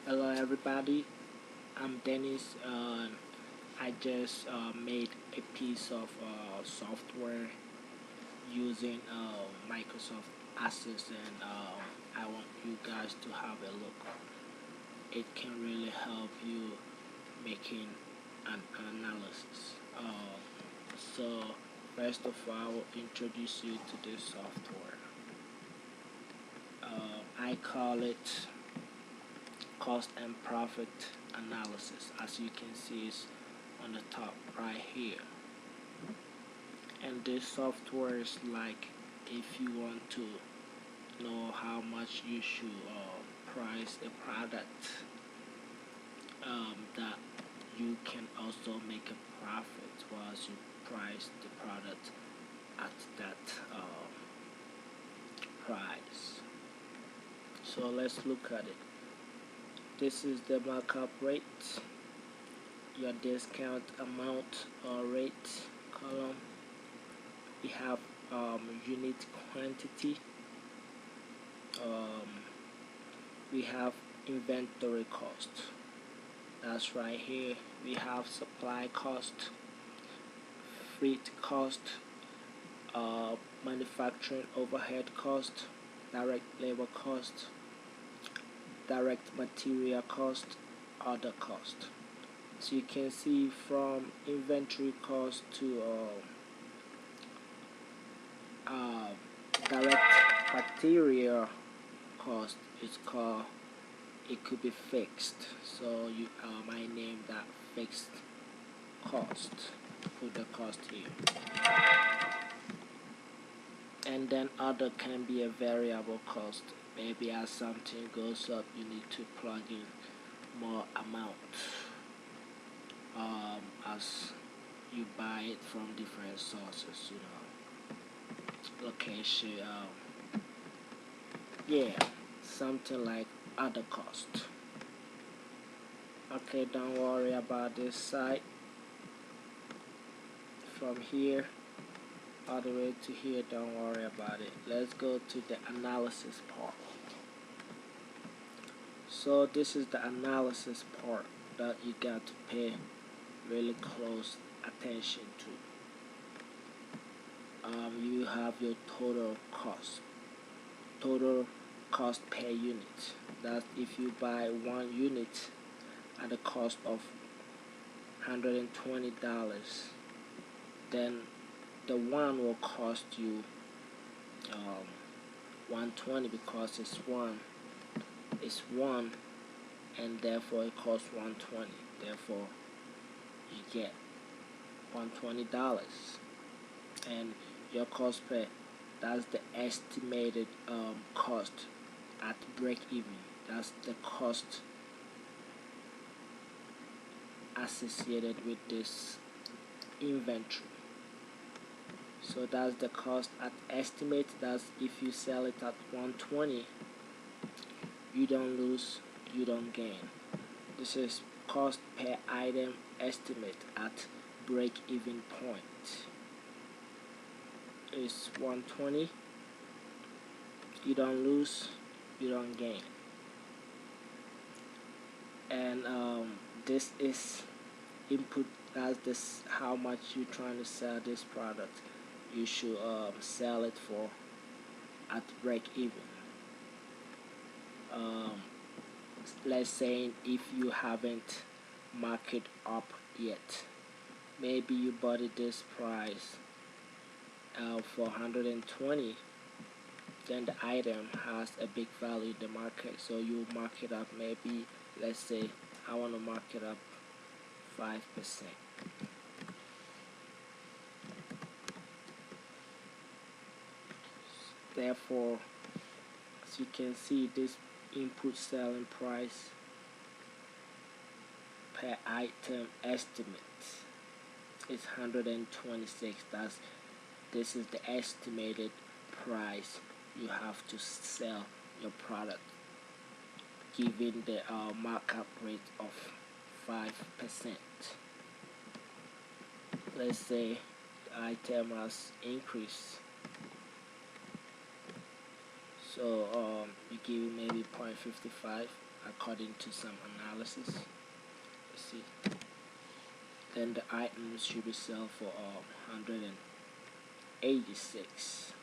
Hello everybody, I'm Dennis. I just made a piece of software using Microsoft Access, and I want you guys to have a look. It can really help you making an analysis. So first of all, I will introduce you to this software. I call it cost and profit analysis. As you can see, it's on the top right here. And this software is like if you want to know how much you should price a product, that you can also make a profit once you price the product at that price. So let's look at it. This is the markup rate, your discount amount or rate column. We have unit quantity. We have inventory cost. That's right here. We have supply cost, freight cost, manufacturing overhead cost, direct labor cost, direct material cost, other cost. So you can see from inventory cost to direct material cost is called, it could be fixed, so you might name that fixed cost. Put the cost here. And then other can be a variable cost. Maybe as something goes up, you need to plug in more amount as you buy it from different sources, location, yeah, something like other cost. Okay, don't worry about this side. From here all the way to here, don't worry about it. Let's go to the analysis part. So this is the analysis part that you got to pay really close attention to. You have your total cost per unit. That's if you buy one unit at the cost of $120, then the one will cost you $120 because it's one, and therefore it costs $120. Therefore, you get $120, and your cost per, that's the estimated cost at break even. That's the cost associated with this inventory. So that's the cost at estimate. That's if you sell it at $120, you don't lose, you don't gain. This is cost per item estimate at break even point. It's $120, you don't lose, you don't gain. And this is input, as this how much you're trying to sell this product. You should sell it for at break even. Let's say if you haven't marked it up yet, maybe you bought it this price for $120, then the item has a big value in the market, so you mark it up. Maybe let's say I want to mark it up 5%. Therefore, as you can see, this input selling price per item estimate is $126. This is the estimated price you have to sell your product, given the markup rate of 5%. Let's say the item has increased, so you give maybe 0.55. according to some analysis. Let's see. Then the items should be sold for 186,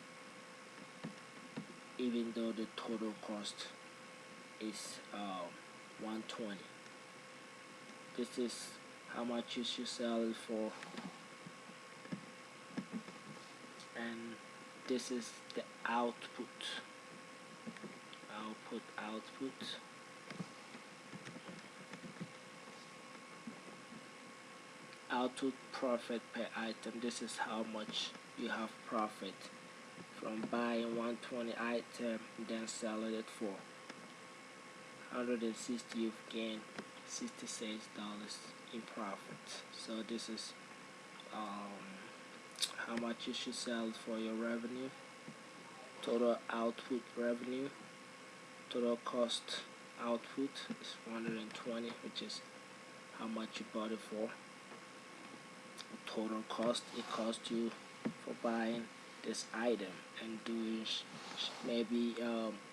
even though the total cost is 120. This is how much you should sell it for, and this is the output. Output profit per item. This is how much you have profit from buying 120 item, then selling it for 160. You've gained $66 in profit. So this is how much you should sell for your revenue. Total output revenue. Total cost output is 120, which is how much you bought it for. Total cost, it cost you for buying this item and doing maybe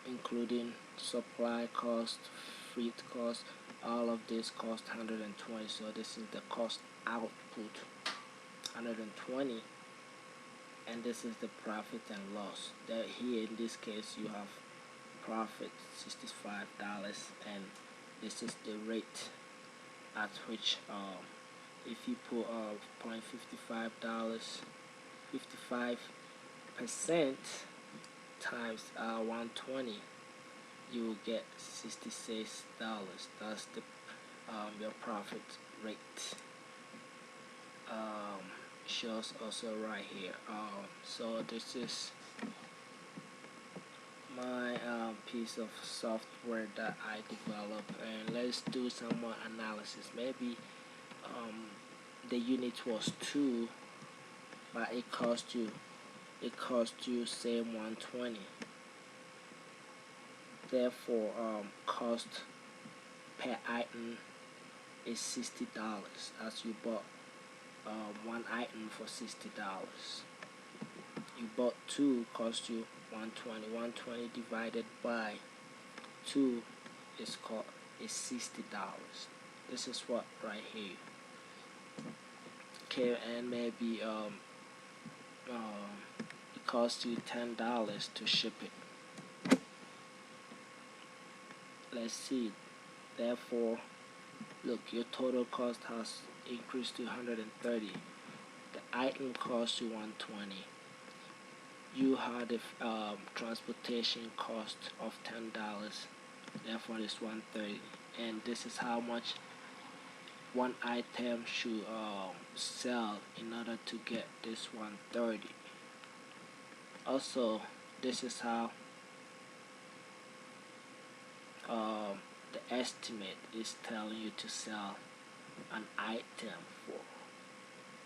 including supply cost, freight cost, all of this cost 120. So this is the cost output, 120, and this is the profit and loss. That here in this case you have profit $65, and this is the rate at which if you put $0.55, 55% times 120, you will get $66. That's the your profit rate. Shows also right here. So this is my piece of software that I developed, and let's do some more analysis. Maybe the unit was 2, but it cost you same 120. Therefore cost per item is $60, as you bought one item for $60. You bought 2, cost you 120. 120 divided by 2 is $60. This is what right here. Okay, and maybe it costs you $10 to ship it. Let's see. Therefore, look, your total cost has increased to 130. The item cost you 120. You had a transportation cost of $10. Therefore, it's 130. And this is how much one item should sell in order to get this 130. Also, this is how the estimate is telling you to sell an item for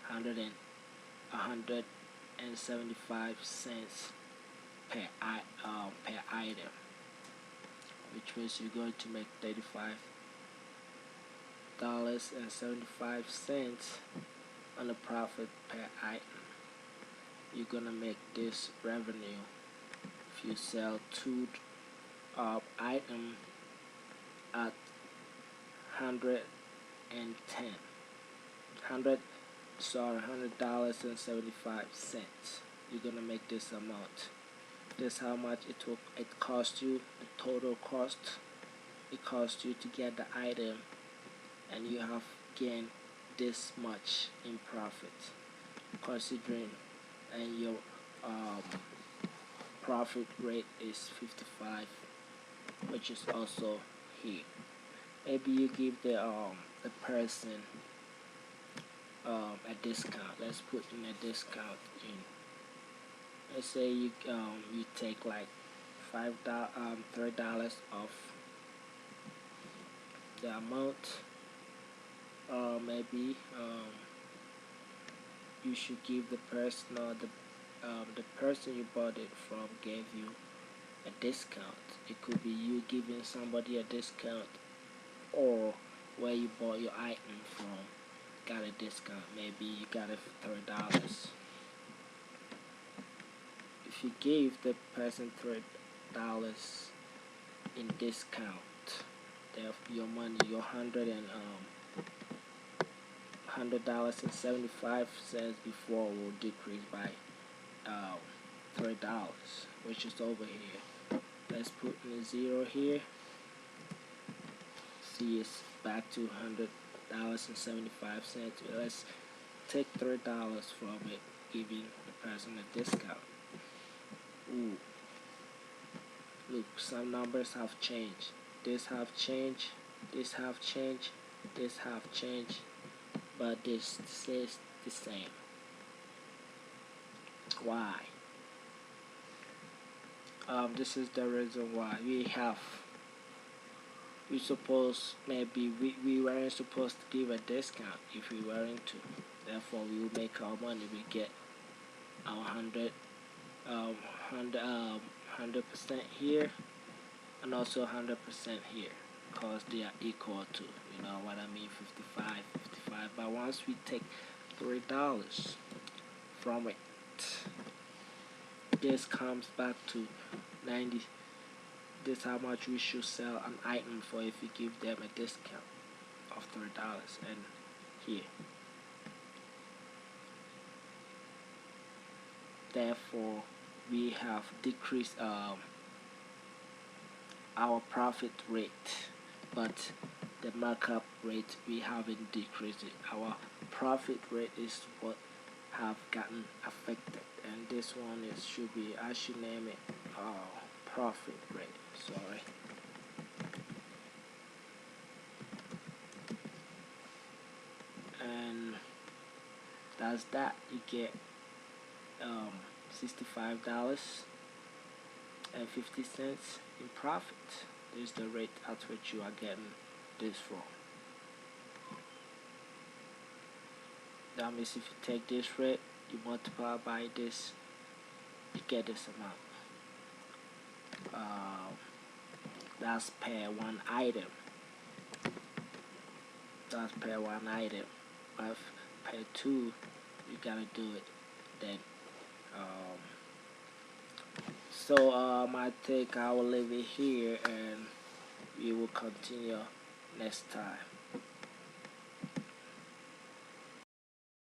175 cents per item, which means you're going to make $35.75 on the profit per item. You're gonna make this revenue if you sell 2 item at $100.75. You're gonna make this amount. This how much it cost you, the total cost it cost you to get the item, and you have gained this much in profit, considering, and your profit rate is 55, which is also here. Maybe you give the person a discount. Let's put in a discount in. Let's say you take like $3 off the amount. Maybe you should give the person, or the person you bought it from gave you a discount. It could be you giving somebody a discount, or where you bought your item from got a discount. Maybe you got it for $3. If you gave the person $3 in discount, your money, your $100.75 before will decrease by $3, which is over here. Let's put in a 0 here. See, it's back to $100.75. Let's take $3 from it, giving the person a discount. Ooh, look, some numbers have changed. This have changed, this have changed, this have changed, but this stays the same. Why? This is the reason why we suppose maybe we weren't supposed to give a discount if we weren't to. Therefore, we will make our money. We get our 100% here, and also 100% here, because they are equal to, you know what I mean, 55. But once we take $3 from it, this comes back to 90. This is how much we should sell an item for if we give them a discount of $3. And here, therefore, we have decreased our profit rate, but the markup rate we haven't decreased it. Our profit rate is what have gotten affected, and this one should be, I should name it profit rate. Sorry. And that's that. You get $65.50 in profit. This is the rate at which you are getting this from. That means if you take this rate, you multiply by this, you get this amount. That's per one item. That's per one item. But per two, you gotta do it then. I think I will leave it here, and we will continue next time.